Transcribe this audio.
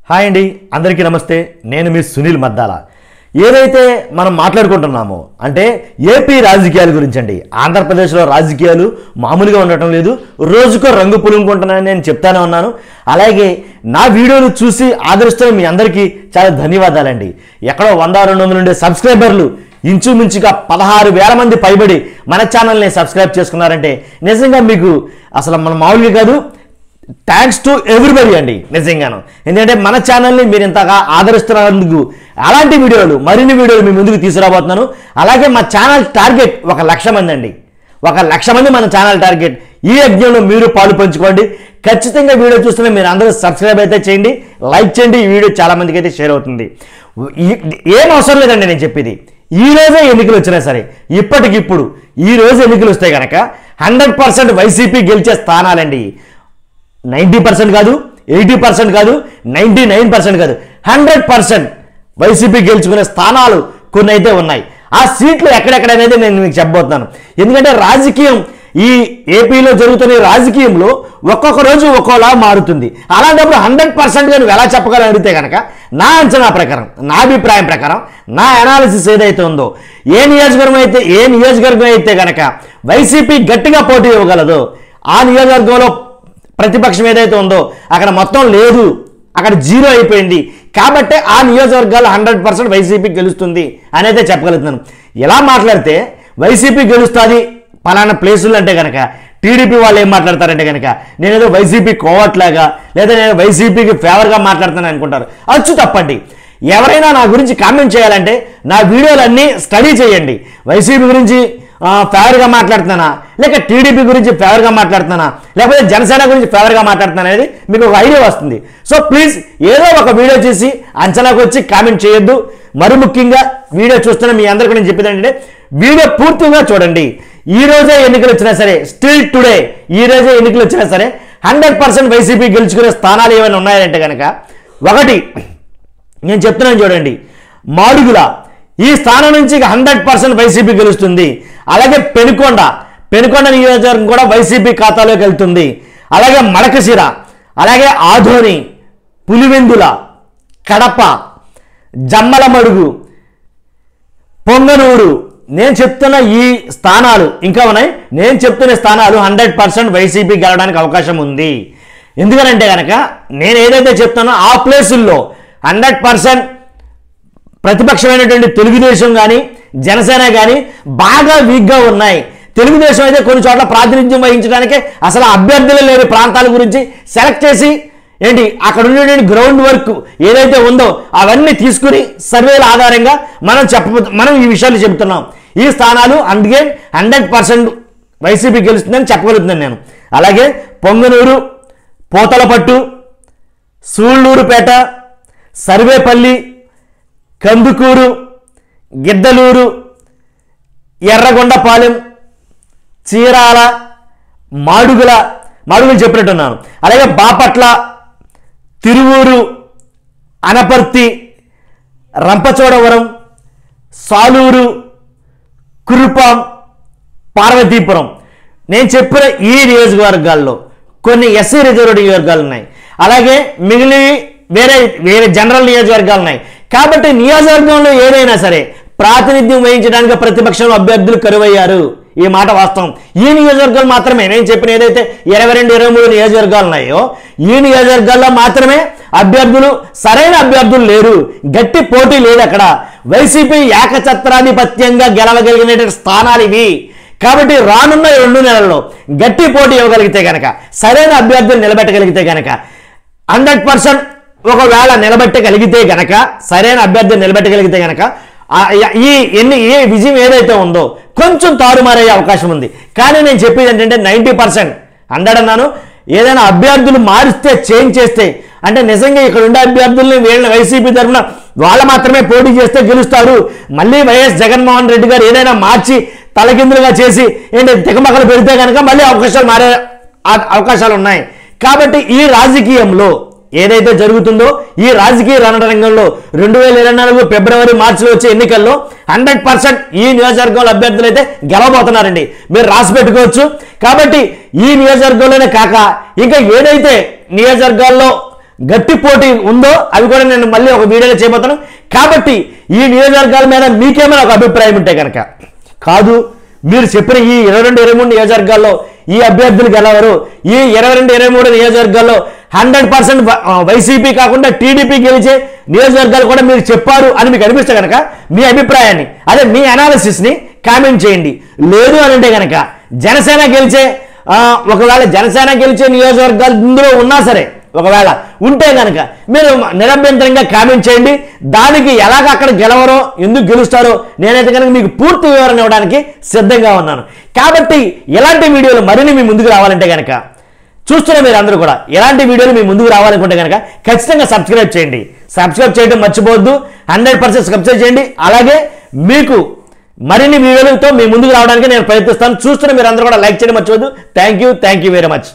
Hi అండి, అందరికీ నమస్తే. నేను మీ సునీల్ మద్దాల. ఏదైతే మనం మాట్లాడుకుంటున్నామో అంటే ఏపీ రాజకీయాల గురించి అండి. ఆంధ్రప్రదేశ్లో రాజకీయాలు మామూలుగా ఉండటం లేదు, రోజుకో రంగు పులుముకుంటున్నానని నేను చెప్తానే ఉన్నాను. అలాగే నా వీడియోలు చూసి ఆదరిస్తున్న మీ అందరికీ చాలా ధన్యవాదాలండి. ఎక్కడో 100-200 ఉండే సబ్స్క్రైబర్లు ఇంచుమించుగా 16,000 మంది పైబడి మన ఛానల్ని సబ్స్క్రైబ్ చేసుకున్నారంటే నిజంగా మీకు అసలు మన మామూలుగా కాదు, థ్యాంక్స్ టు ఎవ్రీబడి అండి నిజంగాను. ఎందుకంటే మన ఛానల్ని మీరు ఇంతగా ఆదరిస్తున్నందుకు అలాంటి వీడియోలు మరిన్ని వీడియోలు మీ ముందుకు తీసుకురాబోతున్నాను. అలాగే మా ఛానల్ టార్గెట్ 1,00,000 మంది అండి. 1,00,000 మంది మన ఛానల్ టార్గెట్. ఈ యజ్ఞంలో మీరు పాలు పంచుకోండి. ఖచ్చితంగా వీడియో చూస్తున్న మీరు అందరూ సబ్స్క్రైబ్ అయితే చేయండి, లైక్ చేయండి. ఈ వీడియో చాలా మందికి అయితే షేర్ అవుతుంది. ఏం అవసరం లేదండి నేను చెప్పేది. ఈ రోజే ఎన్నికలు వచ్చినా సరే, ఇప్పటికిప్పుడు ఈ రోజు ఎన్నికలు వస్తే కనుక 100% వైసీపీ గెలిచే స్థానాలండి. 90% కాదు, 80% కాదు, 99% కాదు, 100% వైసీపీ గెలుచుకునే స్థానాలు కొన్ని అయితే ఉన్నాయి. ఆ సీట్లు ఎక్కడెక్కడనేది నేను మీకు చెప్పబోతున్నాను. ఎందుకంటే రాజకీయం ఈ ఏపీలో జరుగుతున్న రాజకీయంలో ఒక్కొక్క రోజు ఒక్కోలా మారుతుంది. అలాంటప్పుడు 100% నువ్వు ఎలా చెప్పగలని అడిగితే కనుక నా అంచనా ప్రకారం, నా అభిప్రాయం ప్రకారం, నా అనాలిసిస్ ఏదైతే ఉందో, ఏ నియోజకవర్గం అయితే కనుక వైసీపీ గట్టిగా పోటీ ఇవ్వగలదో ఆ నియోజకవర్గంలో ప్రతిపక్షం ఏదైతే ఉందో అక్కడ మొత్తం లేదు, అక్కడ జీరో అయిపోయింది. కాబట్టి ఆ నియోజకవర్గాలు 100% వైసీపీ గెలుస్తుంది అని అయితే చెప్పగలుగుతున్నాను. ఎలా మాట్లాడితే వైసీపీ గెలుస్తుంది పలానా ప్లేసులు అంటే కనుక టీడీపీ వాళ్ళు ఏం మాట్లాడతారంటే కనుక నేనేదో వైసీపీ కోవట్లాగా లేదా నేను వైసీపీకి ఫేవర్గా మాట్లాడుతాను అనుకుంటారు. అచ్చు తప్పండి. ఎవరైనా నా గురించి కామెంట్ చేయాలంటే నా వీడియోలన్నీ స్టడీ చేయండి. వైసీపీ గురించి ఫేవర్గా మాట్లాడుతున్నానా, లేక టీడీపీ గురించి ఫేవర్గా మాట్లాడుతున్నానా, లేకపోతే జనసేన గురించి ఫేవర్గా మాట్లాడుతున్నా అనేది మీకు ఒక ఐడియా వస్తుంది. సో ప్లీజ్ ఏదో ఒక వీడియో చేసి అంచనాకు వచ్చి కామెంట్ చేయొద్దు. మరి ముఖ్యంగా వీడియో చూస్తున్న మీ అందరికీ నేను చెప్పేది ఏంటంటే వీడియో పూర్తిగా చూడండి. ఈ రోజే ఎన్నికలు వచ్చినా సరే, స్టిల్ టుడే ఈ రోజే ఎన్నికలు వచ్చినా సరే 100% వైసీపీ గెలుచుకునే స్థానాలు ఏమైనా ఉన్నాయంటే కనుక ఒకటి నేను చెప్తున్నాను చూడండి, మాడుగుల ఈ స్థానం నుంచి 100% వైసీపీ గెలుస్తుంది. అలాగే పెనుకొండ నియోజకవర్గం కూడా వైసీపీ ఖాతాలోకి వెళ్తుంది. అలాగే మడకశిర, అలాగే ఆధోని, పులివెందుల, కడప, జమ్మలమడుగు, పొంగనూరు, నేను చెప్తున్న ఈ స్థానాలు ఇంకా ఉన్నాయి. నేను చెప్తున్న స్థానాలు 100% వైసీపీ గెలవడానికి అవకాశం ఉంది. ఎందుకనంటే కనుక నేను ఏదైతే చెప్తానో ఆ ప్లేసుల్లో 100% ప్రతిపక్షమైనటువంటి తెలుగుదేశం కానీ జనసేన కానీ బాగా వీక్గా ఉన్నాయి. తెలుగుదేశం అయితే కొన్ని చోట్ల ప్రాతినిధ్యం వహించడానికి అసలు అభ్యర్థులు లేని ప్రాంతాల గురించి సెలెక్ట్ చేసి అక్కడ ఉండేటువంటి గ్రౌండ్ వర్క్ ఏదైతే ఉందో అవన్నీ తీసుకుని సర్వేల ఆధారంగా మనం ఈ విషయాలు చెబుతున్నాం. ఈ స్థానాలు అందుకే 100% వైసీపీ గెలుస్తుందని చెప్పగలుగుతున్నాను నేను. అలాగే పొంగనూరు, పోతలపట్టు, సూళ్లూరుపేట, సర్వేపల్లి, కందుకూరు, గిద్దలూరు, ఎర్రగొండపాలెం, చీరాల, మాడుగులు చెప్పినట్టున్నాను. అలాగే బాపట్ల, తిరువూరు, అనపర్తి, రంపచోడవరం, సాలూరు, కురుపాం, పార్వతీపురం. నేను చెప్పిన ఈ నియోజకవర్గాల్లో కొన్ని ఎస్సీ రిజర్వ్డ్ నియోజకవర్గాలు ఉన్నాయి. అలాగే మిగిలిన వేరే జనరల్ నియోజకవర్గాలు ఉన్నాయి. కాబట్టి నియోజకవర్గంలో ఏదైనా సరే ప్రాతినిధ్యం వహించడానికి ప్రతిపక్షంలో అభ్యర్థులు కరువయ్యారు. ఈ మాట వాస్తవం. ఈ నియోజకవర్గాలు మాత్రమే నేను చెప్పిన ఏదైతే 22-23 నియోజకవర్గాలు ఉన్నాయో ఈ నియోజకవర్గాల్లో మాత్రమే సరైన అభ్యర్థులు లేరు, గట్టి పోటీ లేదు. అక్కడ వైసీపీ ఏకఛత్రాధిపత్యంగా గెలవగలిగిన స్థానాలు ఇవి. కాబట్టి రానున్న 2 నెలల్లో గట్టి పోటీ ఇవ్వగలిగితే కనుక, సరైన అభ్యర్థులు నిలబెట్టగలిగితే కనుక 100% ఒకవేళ నిలబెట్టగలిగితే గనక, సరైన అభ్యర్థిని నిలబెట్టగలిగితే గనక ఈ విజయం ఏదైతే ఉందో కొంచెం తారుమారయ్యే అవకాశం ఉంది. కానీ నేను చెప్పేది ఏంటంటే 90% 100 అన్నాను. ఏదైనా అభ్యర్థులు మారిస్తే, చేంజ్ చేస్తే, అంటే నిజంగా ఇక్కడ ఉండే అభ్యర్థుల్ని వీళ్ళని వైసీపీ తరఫున వాళ్ళు మాత్రమే పోటీ చేస్తే గెలుస్తారు. మళ్ళీ వైఎస్ జగన్మోహన్ రెడ్డి గారు ఏదైనా మార్చి తలకిందులుగా చేసి తికమకలు పెడితే కనుక మళ్ళీ అవకాశాలు మారే అవకాశాలు ఉన్నాయి. కాబట్టి ఈ రాజకీయంలో ఏదైతే జరుగుతుందో ఈ రాజకీయ రణరంగంలో 2024 ఫిబ్రవరి మార్చిలో వచ్చే ఎన్నికల్లో 100% ఈ నియోజకవర్గంలో అభ్యర్థులు అయితే గెలవబోతున్నారండి. మీరు రాసి పెట్టుకోవచ్చు. కాబట్టి ఈ నియోజకవర్గంలోనే కాక ఇంకా ఏదైతే నియోజకవర్గాల్లో గట్టి పోటీ ఉందో అవి కూడా నేను మళ్ళీ ఒక వీడియోలో చేయబోతాను. కాబట్టి ఈ నియోజకవర్గాల మీద మీకేమైనా ఒక అభిప్రాయం ఉంటే కనుక, కాదు మీరు చెప్పిన ఈ 22-23 నియోజకవర్గాల్లో ఈ అభ్యర్థులు గెలవరు, ఈ 22-23 నియోజకవర్గాల్లో 100% వైసీపీ కాకుండా టీడీపీ గెలిచే నియోజకవర్గాలు కూడా మీరు చెప్పారు అని మీకు అనిపిస్తే కనుక మీ అభిప్రాయాన్ని, అదే మీ అనాలిసిస్ని కామెంట్ చేయండి. లేదు అని అంటే కనుక జనసేన గెలిచే ఒకవేళ జనసేన గెలిచే నియోజకవర్గాలు ఇందులో ఉన్నా సరే, ఒకవేళ ఉంటే కనుక మీరు నిరభ్యంతరంగా కామెంట్ చేయండి. దానికి ఎలాగ అక్కడ గెలవరో, ఎందుకు గెలుస్తారో నేనైతే కనుక మీకు పూర్తి వివరణ ఇవ్వడానికి సిద్ధంగా ఉన్నాను. కాబట్టి ఇలాంటి వీడియోలు మరిన్ని మీ ముందుకు రావాలంటే కనుక, చూస్తున్న మీరు అందరూ కూడా ఇలాంటి వీడియోలు మీ ముందుకు రావాలనుకుంటే కనుక ఖచ్చితంగా సబ్స్క్రైబ్ చేయండి. సబ్స్క్రైబ్ చేయడం మర్చిపోవద్దు, 100% సబ్స్క్రైబ్ చేయండి. అలాగే మీకు మరిన్ని వీడియోలతో మీ ముందుకు రావడానికి నేను ప్రయత్నిస్తాను. చూస్తున్న మీరు అందరూ కూడా లైక్ చేయడం మర్చిపోవద్దు. Thank you very much.